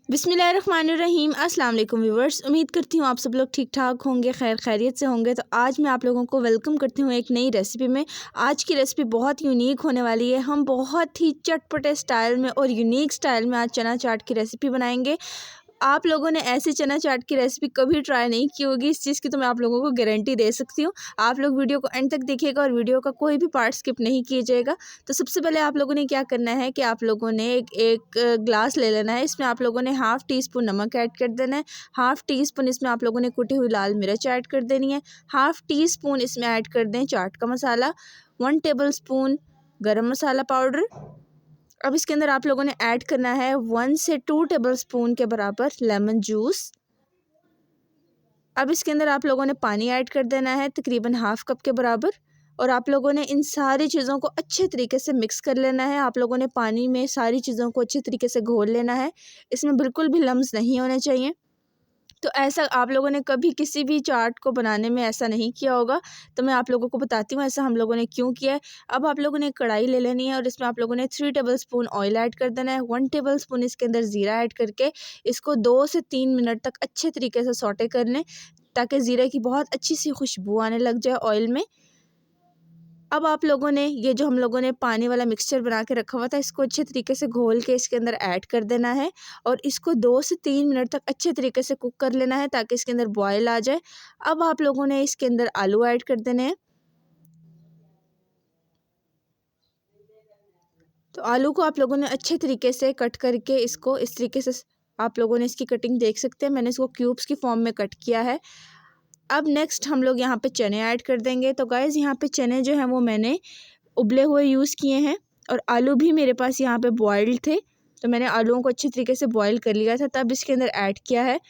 बिस्मिल्लाहिर्रहमानिर्रहीम। अस्सलाम वालेकुम व्यूवर्स, उम्मीद करती हूँ आप सब लोग ठीक ठाक होंगे, खैर खैरियत से होंगे। तो आज मैं आप लोगों को वेलकम करती हूँ एक नई रेसिपी में। आज की रेसिपी बहुत यूनिक होने वाली है। हम बहुत ही चटपटे स्टाइल में और यूनिक स्टाइल में आज चना चाट की रेसिपी बनाएंगे। आप लोगों ने ऐसी चना चाट की रेसिपी कभी ट्राई नहीं की होगी, इस चीज़ की तो मैं आप लोगों को गारंटी दे सकती हूँ। आप लोग वीडियो को एंड तक देखिएगा और वीडियो का कोई भी पार्ट स्किप नहीं कीजिएगा। तो सबसे पहले आप लोगों ने क्या करना है कि आप लोगों ने एक ग्लास ले लेना है। इसमें आप लोगों ने हाफ़ टी स्पून नमक ऐड कर देना है। हाफ़ टी स्पून इसमें आप लोगों ने कुटी हुई लाल मिर्च ऐड कर देनी है। हाफ़ टी स्पून इसमें ऐड कर दें चाट का मसाला। 1 टेबल स्पून गरम मसाला पाउडर। अब इसके अंदर आप लोगों ने ऐड करना है 1 से 2 टेबल स्पून के बराबर लेमन जूस। अब इसके अंदर आप लोगों ने पानी ऐड कर देना है तकरीबन हाफ़ कप के बराबर। और आप लोगों ने इन सारी चीज़ों को अच्छे तरीके से मिक्स कर लेना है। आप लोगों ने पानी में सारी चीज़ों को अच्छे तरीके से घोल लेना है। इसमें बिल्कुल भी लम्स नहीं होने चाहिए। तो ऐसा आप लोगों ने कभी किसी भी चाट को बनाने में ऐसा नहीं किया होगा, तो मैं आप लोगों को बताती हूँ ऐसा हम लोगों ने क्यों किया है। अब आप लोगों ने कढ़ाई ले लेनी है और इसमें आप लोगों ने 3 टेबल स्पून ऑयल ऐड कर देना है। 1 टेबल स्पून इसके अंदर ज़ीरा ऐड करके इसको 2 से 3 मिनट तक अच्छे तरीके से सौटे कर लें, ताकि ज़ीरे की बहुत अच्छी सी खुशबू आने लग जाए ऑयल में। अब आप लोगों ने ये जो हम लोगों ने पानी वाला मिक्सचर बना के रखा हुआ था, इसको अच्छे तरीके से घोल के इसके अंदर ऐड कर देना है और इसको 2 से 3 मिनट तक अच्छे तरीके से कुक कर लेना है, ताकि इसके अंदर बॉयल आ जाए। अब आप लोगों ने इसके अंदर आलू ऐड कर देने हैं। तो आलू को आप लोगों ने अच्छे तरीके से कट करके इसको इस तरीके से आप लोगों ने इसकी कटिंग देख सकते हैं। मैंने इसको क्यूब्स की फॉर्म में कट किया है। अब नेक्स्ट हम लोग यहाँ पे चने ऐड कर देंगे। तो गाइज़ यहाँ पे चने जो हैं वो मैंने उबले हुए यूज़ किए हैं और आलू भी मेरे पास यहाँ पे बॉइल्ड थे, तो मैंने आलूओं को अच्छी तरीके से बॉईल कर लिया था, तब इसके अंदर ऐड किया है।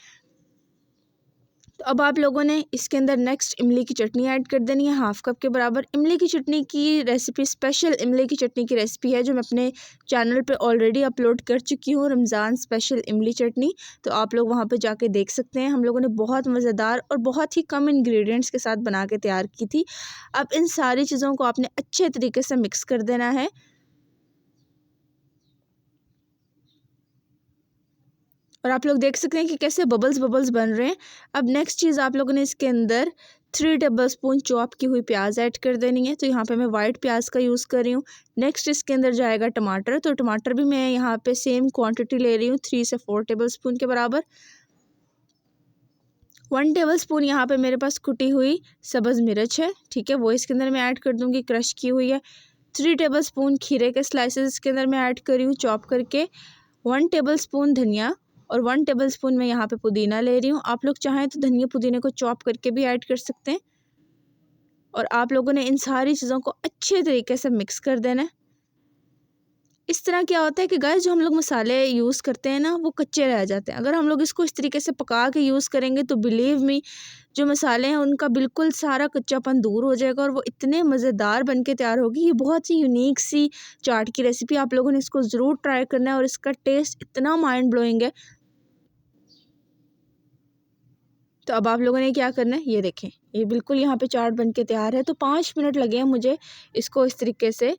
तो अब आप लोगों ने इसके अंदर नेक्स्ट इमली की चटनी ऐड कर देनी है हाफ़ कप के बराबर। इमली की चटनी की रेसिपी स्पेशल इमली की चटनी की रेसिपी है जो मैं अपने चैनल पे ऑलरेडी अपलोड कर चुकी हूँ, रमज़ान स्पेशल इमली चटनी। तो आप लोग वहाँ पे जाके देख सकते हैं। हम लोगों ने बहुत मज़ेदार और बहुत ही कम इंग्रेडिएंट्स के साथ बना के तैयार की थी। अब इन सारी चीज़ों को आपने अच्छे तरीके से मिक्स कर देना है। और आप लोग देख सकते हैं कि कैसे बबल्स बबल्स बन रहे हैं। अब नेक्स्ट चीज़ आप लोगों ने इसके अंदर 3 टेबल स्पून चॉप की हुई प्याज ऐड कर देनी है। तो यहाँ पे मैं वाइट प्याज का यूज़ कर रही हूँ। नेक्स्ट इसके अंदर जाएगा टमाटर। तो टमाटर भी मैं यहाँ पे सेम क्वांटिटी ले रही हूँ, 3 से 4 टेबल स्पून के बराबर। 1 टेबल स्पून यहाँ पे मेरे पास कुटी हुई सब्ज़ मिर्च है, ठीक है, वो इसके अंदर मैं ऐड कर दूँगी, क्रश की हुई है। 3 टेबल स्पून खीरे के स्लाइसेस इसके अंदर मैं ऐड कर रही हूँ चॉप करके। 1 टेबल स्पून धनिया और 1 टेबल स्पून मैं यहाँ पे पुदीना ले रही हूँ। आप लोग चाहें तो धनिया पुदीने को चॉप करके भी ऐड कर सकते हैं। और आप लोगों ने इन सारी चीज़ों को अच्छे तरीके से मिक्स कर देना है। इस तरह क्या होता है कि गाइस जो हम लोग मसाले यूज़ करते हैं ना, वो कच्चे रह जाते हैं। अगर हम लोग इसको इस तरीके से पका के यूज़ करेंगे तो बिलीव मी, जो मसाले हैं उनका बिल्कुल सारा कच्चापन दूर हो जाएगा और वो इतने मज़ेदार बन के तैयार होगी। ये बहुत ही यूनिक सी चाट की रेसिपी, आप लोगों ने इसको ज़रूर ट्राई करना है और इसका टेस्ट इतना माइंड ब्लोइंग है। तो अब आप लोगों ने क्या करना है, ये देखें, ये बिल्कुल यहाँ पे चाट बन के तैयार है। तो 5 मिनट लगे हैं मुझे इसको इस तरीके से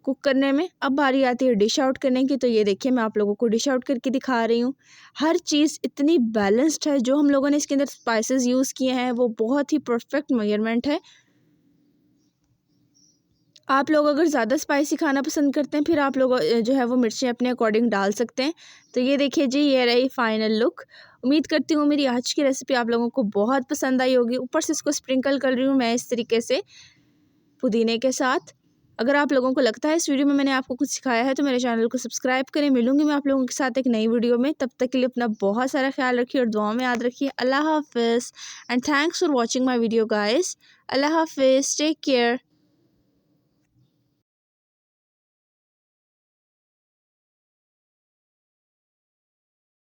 कुक करने में। अब बारी आती है डिश आउट करने की। तो ये देखिए मैं आप लोगों को डिश आउट करके दिखा रही हूँ। हर चीज़ इतनी बैलेंस्ड है। जो हम लोगों ने इसके अंदर स्पाइसेस यूज़ किए हैं वो बहुत ही परफेक्ट मेजरमेंट है। आप लोग अगर ज़्यादा स्पाइसी खाना पसंद करते हैं, फिर आप लोग जो है वो मिर्चें अपने अकॉर्डिंग डाल सकते हैं। तो ये देखिए जी, ये रही फाइनल लुक। उम्मीद करती हूँ मेरी आज की रेसिपी आप लोगों को बहुत पसंद आई होगी। ऊपर से इसको स्प्रिंकल कर रही हूँ मैं इस तरीके से पुदीने के साथ। अगर आप लोगों को लगता है इस वीडियो में मैंने आपको कुछ सिखाया है तो मेरे चैनल को सब्सक्राइब करें। मिलूंगी मैं आप लोगों के साथ एक नई वीडियो में। तब तक के लिए अपना बहुत सारा ख्याल रखिए और दुआ में याद रखिए। अल्लाह हाफिज़ and thanks for watching my video guys. अल्लाह हाफिज़, टेक केयर।